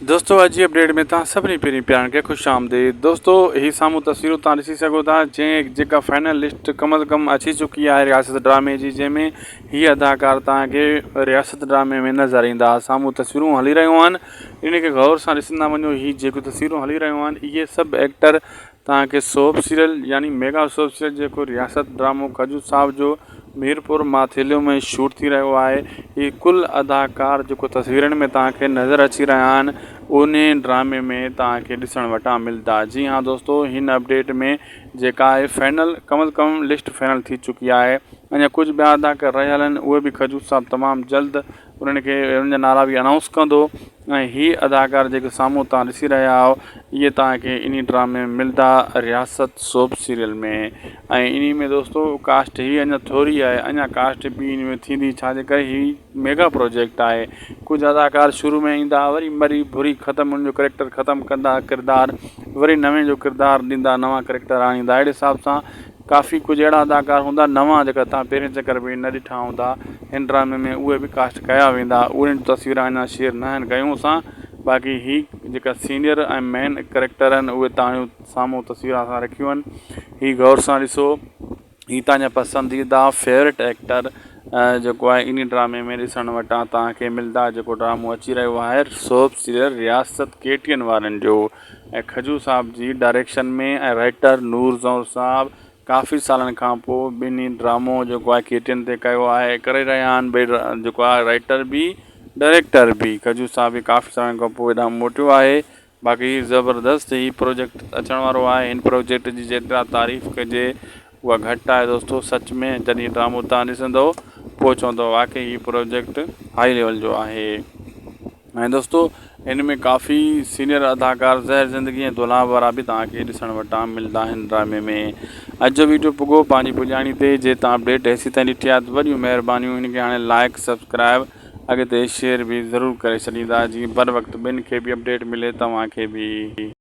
दोस्तों अॼु जी अपडेट में तव्हां सभिनी पहिरीं प्यारनि खे ख़ुशि आमदीद। दोस्तों ही साम्हूं तस्वीरूं तव्हां ॾिसी सघो था जेका फाइनल लिस्ट कम अज़ कम अची चुकी आहे रियासत ड्रामे जी, जंहिंमें हीअ अदाकार तव्हांखे रियासत ड्रामे में नज़र ईंदा। साम्हूं तस्वीरूं हली रहियूं आहिनि, इन खे गौर सां ॾिसंदा वञो। ही जेको तस्वीरूं हली रहियूं आहिनि इहे सभु एक्टर तव्हांखे सोप सीरियल यानी मेगा सोप सीरियल जेको रियासत ड्रामो खजूर साहिब जो मीरपुर माथेलियो में शूट थी रहियो आहे। ही कुल अदाकार जेको तस्वीरनि में तव्हांखे नज़र अची रहिया आहिनि उन ड्रामे में तव्हांखे ॾिसण वटां मिलंदा। जी हाँ दोस्तों, हिन अपडेट में जेका आहे फाइनल कम अज़ कम लिस्ट फाइनल थी चुकी आहे। अञा कुझु ॿिया अदाकार रहियल आहिनि, उहे बि खजूर साहिब तमामु जल्द उन्हनि खे उन्हनि जा नाला बि अनाउंस कंदो। ऐं ही अदाकार जेके साम्हूं तव्हां ॾिसी रहिया आहियो इहे तव्हांखे इन ड्रामे में मिलंदा रियासत सोप सीरियल में। ऐं इन में दोस्तों कास्ट ही अञा थोरी आहे, अञा कास्ट बि इन में थींदी, छाजे करे ही मेगा प्रोजेक्ट आहे। कुझु अदाकार शुरू में ईंदा, वरी मरी भुरी ख़तमु, उनजो करेक्टर ख़तमु कंदा किरदारु, वरी नवें जो किरदारु ॾींदा, नवां करेक्टर आणींदा। अहिड़े हिसाब सां काफ़ी कुझु अहिड़ा अदाकार हूंदा नवां जेका तव्हां पहिरें चकर में न ॾिठा हूंदा हिन ड्रामे में, उहे बि कास्ट कया वेंदा। उन्हनि जी तस्वीर अञा शेयर न आहिनि कयूं असां। बाक़ी ही जेका सीनियर ऐं मेन करेक्टर आहिनि उहे तव्हां साम्हूं तस्वीर असां रखियूं आहिनि। ही गौर सां ॾिसो, ही तव्हांजा पसंदीदा फेवरेट एक्टर जेको आहे इन ड्रामे में ॾिसण वटां तव्हांखे मिलंदा। जेको ड्रामो अची रहियो आहे सोप सीरियल रियासत केटीएन वारनि जो, ऐं खजूर साहिब जी डायरेक्शन में, ऐं राइटर नूर ज़ौर साहिबु काफ़ी सालनि खां पोइ ॿिन्ही ड्रामो जेको आहे केटीएन ते कयो आहे, करे रहिया आहिनि। भई जेको आहे राइटर बि डायरेक्टर बि खजूर साहिब बि काफ़ी सालनि खां पोइ हेॾां मोटियो आहे। बाक़ी ज़बरदस्त ही प्रोजेक्ट अचण वारो आहे। हिन प्रोजेक्ट जी जेतिरा तारीफ़ कजे उहा घटि आहे दोस्तों। सच में जॾहिं ड्रामो तव्हां ॾिसंदव पोइ चवंदव वाकई ही प्रोजेक्ट हाई लेवल जो आहे। ऐं दोस्तों हिन में काफ़ी सीनियर अदाकार ज़हर ज़िंदगी ऐं दुलाभ वारा बि तव्हांखे ॾिसण वटां मिलंदा आहिनि ड्रामे में। अॼु जो वीडियो पुॻो पंहिंजी पुॼाणी ते, जे तव्हां अपडेट हेसी ताईं ॾिठी आहे त वॾियूं महिरबानियूं। हिनखे हाणे लाइक सब्सक्राइब अॻिते शेयर बि ज़रूरु करे छॾींदा, जीअं बर वक़्तु ॿिनि खे बि अपडेट मिले तव्हांखे बि।